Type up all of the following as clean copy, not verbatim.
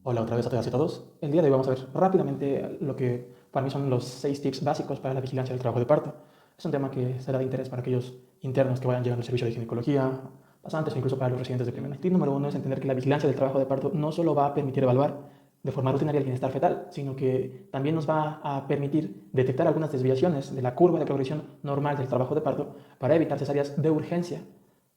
Hola otra vez a todas y a todos. El día de hoy vamos a ver rápidamente lo que para mí son los 6 tips básicos para la vigilancia del trabajo de parto. Es un tema que será de interés para aquellos internos que vayan llegando al servicio de ginecología, pasantes o incluso para los residentes de primer. Tip número uno es entender que la vigilancia del trabajo de parto no solo va a permitir evaluar de forma rutinaria el bienestar fetal, sino que también nos va a permitir detectar algunas desviaciones de la curva de progresión normal del trabajo de parto para evitar cesáreas de urgencia.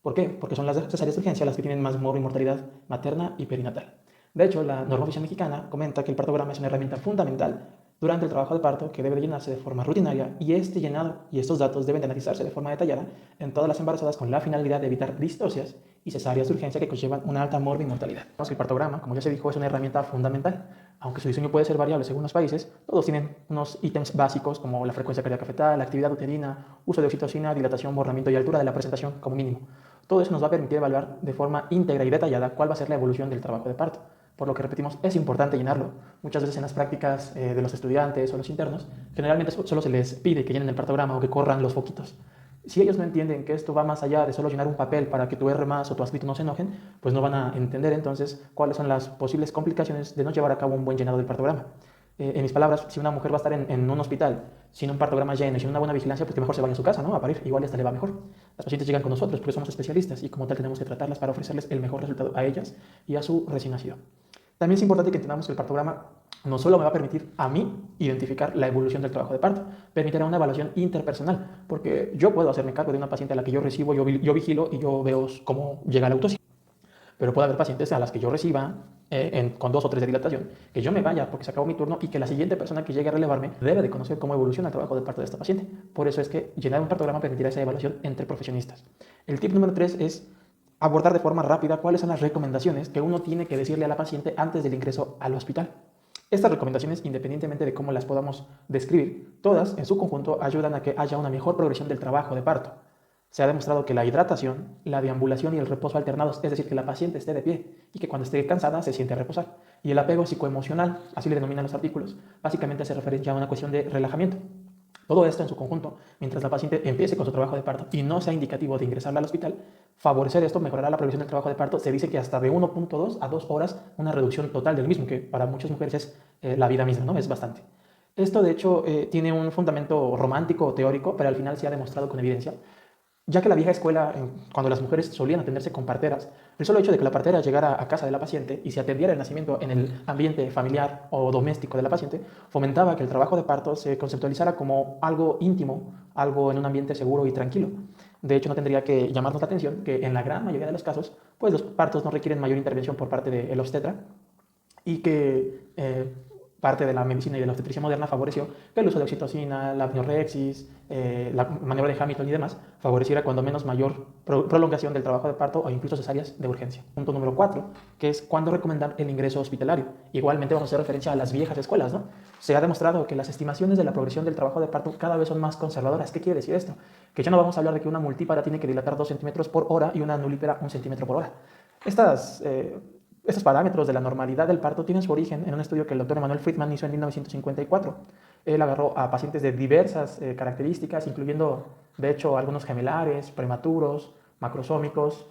¿Por qué? Porque son las cesáreas de urgencia las que tienen más mortalidad materna y perinatal. De hecho, la norma oficial mexicana comenta que el partograma es una herramienta fundamental durante el trabajo de parto que debe de llenarse de forma rutinaria y este llenado y estos datos deben de analizarse de forma detallada en todas las embarazadas con la finalidad de evitar distorsias y cesáreas de urgencia que conllevan una alta mortalidad. El partograma, como ya se dijo, es una herramienta fundamental. Aunque su diseño puede ser variable según los países, todos tienen unos ítems básicos como la frecuencia cardíaca fetal, la actividad uterina, uso de oxitocina, dilatación, borramiento y altura de la presentación como mínimo. Todo eso nos va a permitir evaluar de forma íntegra y detallada cuál va a ser la evolución del trabajo de parto. Por lo que repetimos, es importante llenarlo. Muchas veces en las prácticas de los estudiantes o los internos, generalmente solo se les pide que llenen el partograma o que corran los foquitos. Si ellos no entienden que esto va más allá de solo llenar un papel para que tu R más o tu adscrito no se enojen, pues no van a entender entonces cuáles son las posibles complicaciones de no llevar a cabo un buen llenado del partograma. En mis palabras, si una mujer va a estar en un hospital sin un partograma lleno y sin una buena vigilancia, pues que mejor se vaya a su casa, ¿no? A parir, igual hasta le va mejor. Las pacientes llegan con nosotros porque somos especialistas y como tal tenemos que tratarlas para ofrecerles el mejor resultado a ellas y a su recién nacido. También es importante que entendamos que el partograma no solo me va a permitir a mí identificar la evolución del trabajo de parto, permitirá una evaluación interpersonal, porque yo puedo hacerme cargo de una paciente a la que yo recibo, yo vigilo y yo veo cómo llega la autopsia. Pero puede haber pacientes a las que yo reciba con 2 o 3 de dilatación, que yo me vaya porque se acabó mi turno y que la siguiente persona que llegue a relevarme debe de conocer cómo evoluciona el trabajo de parto de esta paciente. Por eso es que llenar un partograma permitirá esa evaluación entre profesionistas. El tip número 3 es abordar de forma rápida cuáles son las recomendaciones que uno tiene que decirle a la paciente antes del ingreso al hospital. Estas recomendaciones, independientemente de cómo las podamos describir, todas en su conjunto ayudan a que haya una mejor progresión del trabajo de parto. Se ha demostrado que la hidratación, la deambulación y el reposo alternados, es decir, que la paciente esté de pie y que cuando esté cansada se siente a reposar. Y el apego psicoemocional, así le denominan los artículos, básicamente se refiere ya a una cuestión de relajamiento. Todo esto en su conjunto, mientras la paciente empiece con su trabajo de parto y no sea indicativo de ingresarla al hospital, favorecer esto mejorará la progresión del trabajo de parto. Se dice que hasta de 1.2 a 2 horas una reducción total del mismo, que para muchas mujeres es la vida misma, ¿no? Es bastante. Esto de hecho tiene un fundamento romántico o teórico, pero al final se ha demostrado con evidencia ya que la vieja escuela, cuando las mujeres solían atenderse con parteras, el solo hecho de que la partera llegara a casa de la paciente y se atendiera el nacimiento en el ambiente familiar o doméstico de la paciente, fomentaba que el trabajo de parto se conceptualizara como algo íntimo, algo en un ambiente seguro y tranquilo. De hecho, no tendría que llamarnos la atención que en la gran mayoría de los casos, pues los partos no requieren mayor intervención por parte del obstetra y que parte de la medicina y de la obstetricia moderna favoreció que el uso de oxitocina, la amniorexis, la maniobra de Hamilton y demás favoreciera cuando menos mayor prolongación del trabajo de parto o incluso cesáreas de urgencia. Punto número 4, que es cuándo recomendar el ingreso hospitalario. Igualmente vamos a hacer referencia a las viejas escuelas, ¿no? Se ha demostrado que las estimaciones de la progresión del trabajo de parto cada vez son más conservadoras. ¿Qué quiere decir esto? Que ya no vamos a hablar de que una multípara tiene que dilatar 2 centímetros por hora y una nulípara 1 centímetro por hora. Estas estos parámetros de la normalidad del parto tienen su origen en un estudio que el doctor Emanuel Friedman hizo en 1954. Él agarró a pacientes de diversas características, incluyendo, de hecho, algunos gemelares, prematuros, macrosómicos.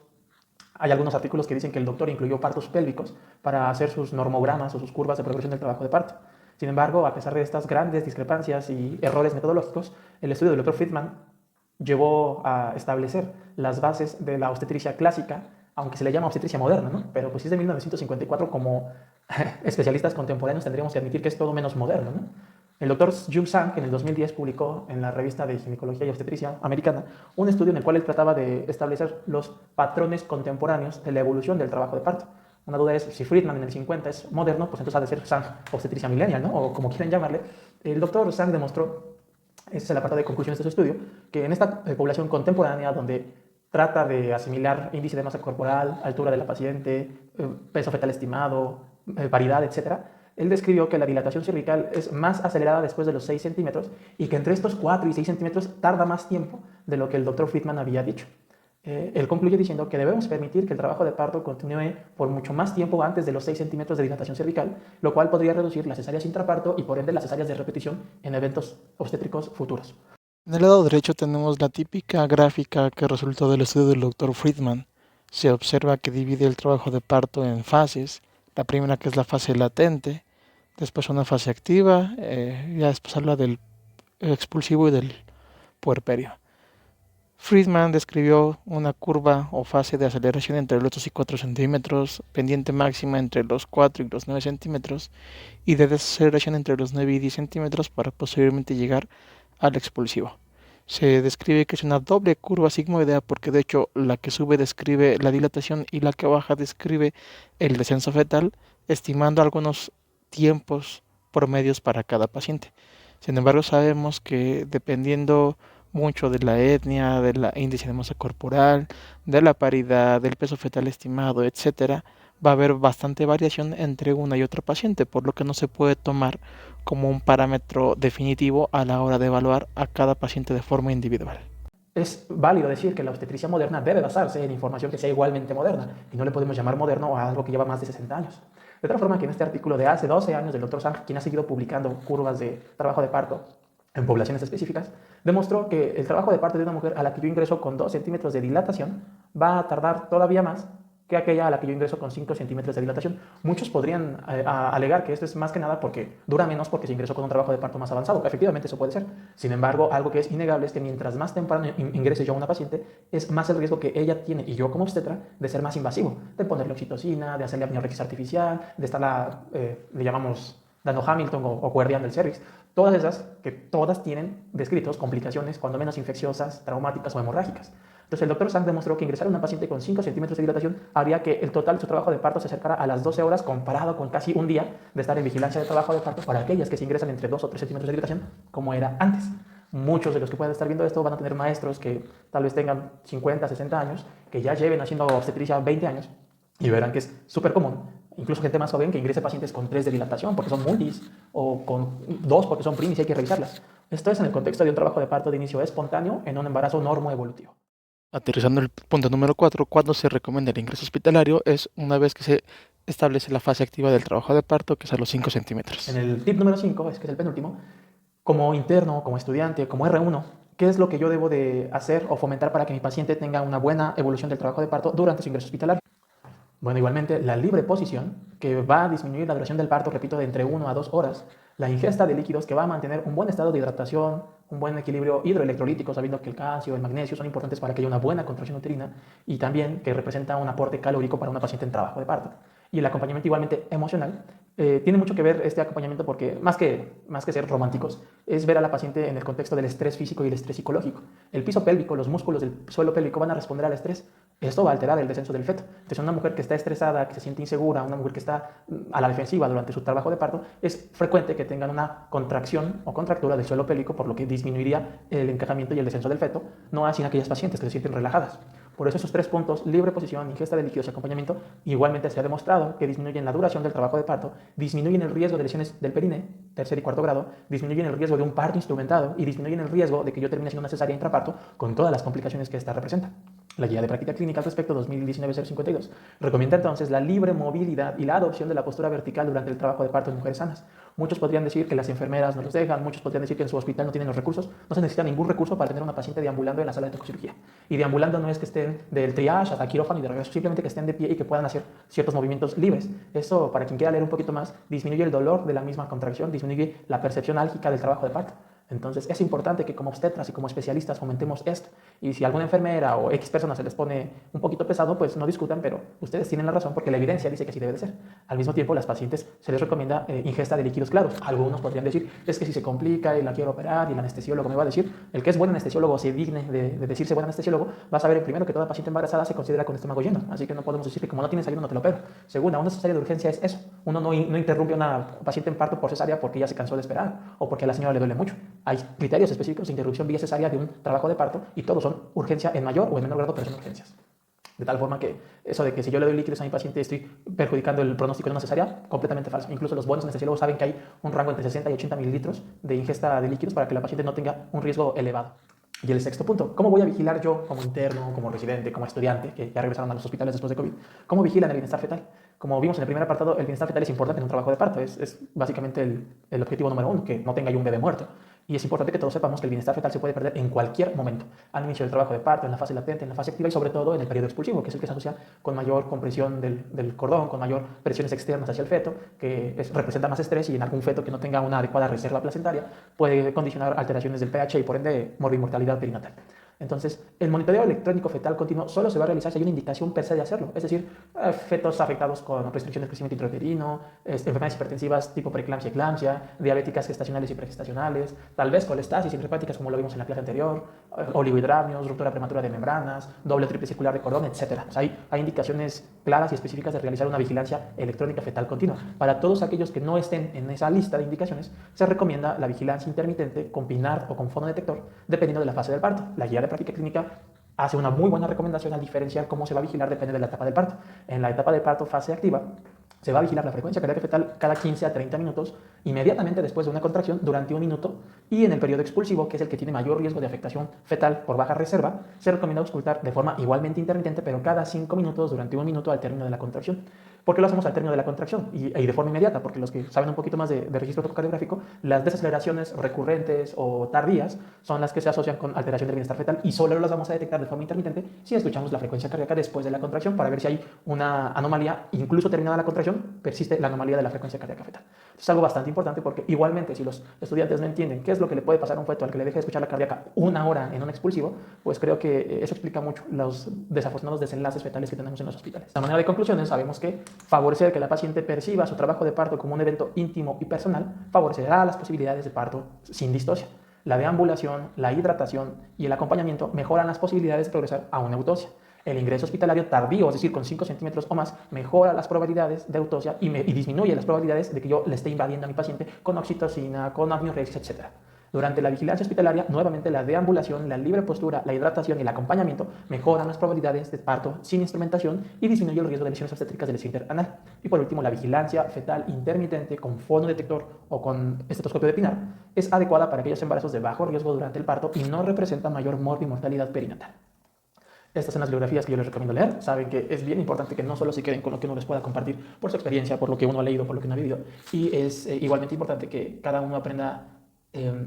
Hay algunos artículos que dicen que el doctor incluyó partos pélvicos para hacer sus normogramas o sus curvas de progresión del trabajo de parto. Sin embargo, a pesar de estas grandes discrepancias y errores metodológicos, el estudio del doctor Friedman llevó a establecer las bases de la obstetricia clásica, aunque se le llama obstetricia moderna, ¿no? Pero pues si es de 1954, como especialistas contemporáneos tendríamos que admitir que es todo menos moderno, ¿no? El doctor Jung Sang en el 2010 publicó en la revista de Ginecología y Obstetricia americana un estudio en el cual él trataba de establecer los patrones contemporáneos de la evolución del trabajo de parto. Una duda es si Friedman en el 50 es moderno, pues entonces ha de ser Sang obstetricia millennial, ¿no? O como quieran llamarle. El doctor Sang demostró, ese es el apartado de conclusiones de su estudio, que en esta población contemporánea donde trata de asimilar índice de masa corporal, altura de la paciente, peso fetal estimado, paridad, etcétera, él describió que la dilatación cervical es más acelerada después de los 6 centímetros y que entre estos 4 y 6 centímetros tarda más tiempo de lo que el doctor Friedman había dicho. Él concluye diciendo que debemos permitir que el trabajo de parto continúe por mucho más tiempo antes de los 6 centímetros de dilatación cervical, lo cual podría reducir las cesáreas intraparto y por ende las cesáreas de repetición en eventos obstétricos futuros. En el lado derecho tenemos la típica gráfica que resultó del estudio del Dr. Friedman. Se observa que divide el trabajo de parto en fases, La primera, que es la fase latente, después una fase activa, ya después habla del expulsivo y del puerperio. Friedman describió una curva o fase de aceleración entre los 2 y 4 centímetros, pendiente máxima entre los 4 y los 9 centímetros y de desaceleración entre los 9 y 10 centímetros para posteriormente llegar al expulsivo. Se describe que es una doble curva sigmoidea porque de hecho la que sube describe la dilatación y la que baja describe el descenso fetal, estimando algunos tiempos promedios para cada paciente. Sin embargo, sabemos que dependiendo mucho de la etnia, del índice de masa corporal, de la paridad, del peso fetal estimado, etcétera, va a haber bastante variación entre una y otra paciente, por lo que no se puede tomar como un parámetro definitivo a la hora de evaluar a cada paciente de forma individual. Es válido decir que la obstetricia moderna debe basarse en información que sea igualmente moderna, y no le podemos llamar moderno a algo que lleva más de 60 años. De tal forma que en este artículo de hace 12 años del Dr. Sang, quien ha seguido publicando curvas de trabajo de parto en poblaciones específicas, demostró que el trabajo de parto de una mujer a la que yo ingreso con 2 centímetros de dilatación va a tardar todavía más que aquella a la que yo ingreso con 5 centímetros de dilatación. Muchos podrían alegar que esto es más que nada porque dura menos porque se ingresó con un trabajo de parto más avanzado. Efectivamente, eso puede ser. Sin embargo, algo que es innegable es que mientras más temprano ingrese yo a una paciente, es más el riesgo que ella tiene, y yo como obstetra, de ser más invasivo, de ponerle oxitocina, de hacerle amniorexis artificial, de estarla, le llamamos dando Hamilton o guardián del cervix. Todas esas, que todas tienen descritos complicaciones, cuando menos infecciosas, traumáticas o hemorrágicas. Entonces el doctor Sang demostró que ingresar a una paciente con 5 centímetros de dilatación haría que el total de su trabajo de parto se acercara a las 12 horas, comparado con casi un día de estar en vigilancia de trabajo de parto para aquellas que se ingresan entre 2 o 3 centímetros de dilatación, como era antes. Muchos de los que puedan estar viendo esto van a tener maestros que tal vez tengan 50, 60 años, que ya lleven haciendo obstetricia 20 años, y verán que es súper común, incluso gente más joven, que ingrese pacientes con 3 de dilatación porque son multis, o con 2 porque son primis y hay que revisarlas. Esto es en el contexto de un trabajo de parto de inicio espontáneo en un embarazo normoevolutivo. Aterrizando el punto número 4, cuando se recomienda el ingreso hospitalario es una vez que se establece la fase activa del trabajo de parto, que es a los 5 centímetros. En el tip número 5, que es el penúltimo, como interno, como estudiante, como R1, ¿qué es lo que yo debo de hacer o fomentar para que mi paciente tenga una buena evolución del trabajo de parto durante su ingreso hospitalario? Bueno, igualmente, la libre posición, que va a disminuir la duración del parto, repito, de entre 1 a 2 horas. La ingesta de líquidos, que va a mantener un buen estado de hidratación, un buen equilibrio hidroelectrolítico, sabiendo que el calcio, el magnesio son importantes para que haya una buena contracción uterina, y también que representa un aporte calórico para una paciente en trabajo de parto. Y el acompañamiento igualmente emocional, tiene mucho que ver este acompañamiento porque más que ser románticos, es ver a la paciente en el contexto del estrés físico y el estrés psicológico. El piso pélvico, los músculos del suelo pélvico van a responder al estrés. Esto va a alterar el descenso del feto. Entonces, una mujer que está estresada, que se siente insegura, una mujer que está a la defensiva durante su trabajo de parto, es frecuente que tengan una contracción o contractura del suelo pélvico, por lo que disminuiría el encajamiento y el descenso del feto, no así en aquellas pacientes que se sienten relajadas. Por eso esos 3 puntos, libre posición, ingesta de líquidos y acompañamiento, igualmente se ha demostrado que disminuyen la duración del trabajo de parto, disminuyen el riesgo de lesiones del perine, tercer y cuarto grado, disminuyen el riesgo de un parto instrumentado y disminuyen el riesgo de que yo termine siendo una cesárea intraparto con todas las complicaciones que esta representa. La guía de práctica clínica al respecto 2019-052 recomienda entonces la libre movilidad y la adopción de la postura vertical durante el trabajo de parto en mujeres sanas. Muchos podrían decir que las enfermeras no los dejan, muchos podrían decir que en su hospital no tienen los recursos. No se necesita ningún recurso para tener una paciente deambulando en la sala de tococirugía. Y deambulando no es que estén del triage hasta quirófano y de regreso, simplemente que estén de pie y que puedan hacer ciertos movimientos libres. Eso, para quien quiera leer un poquito más, disminuye el dolor de la misma contracción, disminuye la percepción álgica del trabajo de parto. Entonces es importante que como obstetras y como especialistas fomentemos esto. Y si a alguna enfermera o X persona se les pone un poquito pesado, pues no discutan, pero ustedes tienen la razón porque la evidencia dice que así debe de ser. Al mismo tiempo, a las pacientes se les recomienda ingesta de líquidos claros. Algunos podrían decir, es que si se complica y la quiero operar y el anestesiólogo me va a decir, el que es buen anestesiólogo, se digne de decirse buen anestesiólogo, va a saber primero que toda paciente embarazada se considera con estómago lleno. Así que no podemos decir que como no tienes ayuno no te lo opero. Segunda, una cesárea de urgencia es eso. Uno no interrumpe a una paciente en parto por cesárea porque ya se cansó de esperar o porque a la señora le duele mucho. Hay criterios específicos de interrupción vía cesárea de un trabajo de parto y todos son urgencia en mayor o en menor grado, pero son urgencias. De tal forma que eso de que si yo le doy líquidos a mi paciente estoy perjudicando el pronóstico de una cesárea, completamente falso. Incluso los buenos anestesiólogos saben que hay un rango entre 60 y 80 mililitros de ingesta de líquidos para que la paciente no tenga un riesgo elevado. Y el sexto punto, ¿cómo voy a vigilar yo como interno, como residente, como estudiante, que ya regresaron a los hospitales después de COVID? ¿Cómo vigilan el bienestar fetal? Como vimos en el primer apartado, el bienestar fetal es importante en un trabajo de parto. Es básicamente el objetivo número 1, que no tenga yo un bebé muerto. Y es importante que todos sepamos que el bienestar fetal se puede perder en cualquier momento, al inicio del trabajo de parto, en la fase latente, en la fase activa y sobre todo en el periodo expulsivo, que es el que se asocia con mayor compresión del cordón, con mayor presiones externas hacia el feto, que representa más estrés, y en algún feto que no tenga una adecuada reserva placentaria puede condicionar alteraciones del pH y por ende morbimortalidad perinatal. Entonces, el monitoreo electrónico fetal continuo solo se va a realizar si hay una indicación per se de hacerlo, es decir, fetos afectados con restricción del crecimiento intrauterino, enfermedades hipertensivas tipo preeclampsia y eclampsia, diabéticas gestacionales y pregestacionales, tal vez colestasis intrahepáticas como lo vimos en la clase anterior, oligohidramios, ruptura prematura de membranas, doble o triple circular de cordón, etc. O sea, hay indicaciones claras y específicas de realizar una vigilancia electrónica fetal continua. Para todos aquellos que no estén en esa lista de indicaciones, se recomienda la vigilancia intermitente con PINAR o con fonodetector, dependiendo de la fase del parto. La guía de práctica clínica hace una muy buena recomendación al diferenciar cómo se va a vigilar depende de la etapa del parto. En la etapa del parto fase activa se va a vigilar la frecuencia cardíaca fetal cada 15 a 30 minutos, inmediatamente después de una contracción durante 1 minuto, y en el periodo expulsivo, que es el que tiene mayor riesgo de afectación fetal por baja reserva, se recomienda auscultar de forma igualmente intermitente, pero cada 5 minutos durante 1 minuto al término de la contracción. ¿Por qué lo hacemos al término de la contracción? Y de forma inmediata, porque los que saben un poquito más de registro ecocardiográfico, las desaceleraciones recurrentes o tardías son las que se asocian con alteración del bienestar fetal y solo las vamos a detectar de forma intermitente si escuchamos la frecuencia cardíaca después de la contracción para ver si hay una anomalía, incluso terminada la contracción, persiste la anomalía de la frecuencia cardíaca fetal. Es algo bastante importante porque igualmente si los estudiantes no entienden qué es lo que le puede pasar a un feto al que le deje de escuchar la cardíaca 1 hora en un expulsivo, pues creo que eso explica mucho los desafortunados desenlaces fetales que tenemos en los hospitales. A manera de conclusiones, sabemos que favorecer que la paciente perciba su trabajo de parto como un evento íntimo y personal favorecerá las posibilidades de parto sin distocia. La deambulación, la hidratación y el acompañamiento mejoran las posibilidades de progresar a una autopsia. El ingreso hospitalario tardío, es decir, con 5 centímetros o más, mejora las probabilidades de autopsia y disminuye las probabilidades de que yo le esté invadiendo a mi paciente con oxitocina, con amniorexia, etc. Durante la vigilancia hospitalaria, nuevamente la deambulación, la libre postura, la hidratación y el acompañamiento mejoran las probabilidades de parto sin instrumentación y disminuye el riesgo de lesiones obstétricas del esfínter anal. Y por último, la vigilancia fetal intermitente con fonodetector o con estetoscopio de PINAR es adecuada para aquellos embarazos de bajo riesgo durante el parto y no representa mayor morbimortalidad perinatal. Estas son las bibliografías que yo les recomiendo leer. Saben que es bien importante que no solo se queden con lo que uno les pueda compartir por su experiencia, por lo que uno ha leído, por lo que uno ha vivido. Y es igualmente importante que cada uno aprenda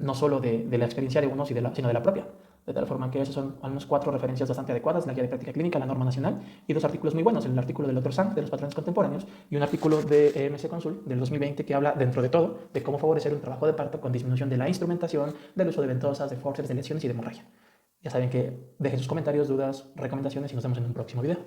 no solo de la experiencia de uno, sino de la propia. De tal forma que esas son al menos 4 referencias bastante adecuadas: la guía de práctica clínica, la norma nacional, y 2 artículos muy buenos: el artículo del Dr. Sang de los patrones contemporáneos y un artículo de EMC Consul del 2020 que habla, dentro de todo, de cómo favorecer un trabajo de parto con disminución de la instrumentación, del uso de ventosas, de forceps, de lesiones y de hemorragia. Ya saben que dejen sus comentarios, dudas, recomendaciones y nos vemos en un próximo video.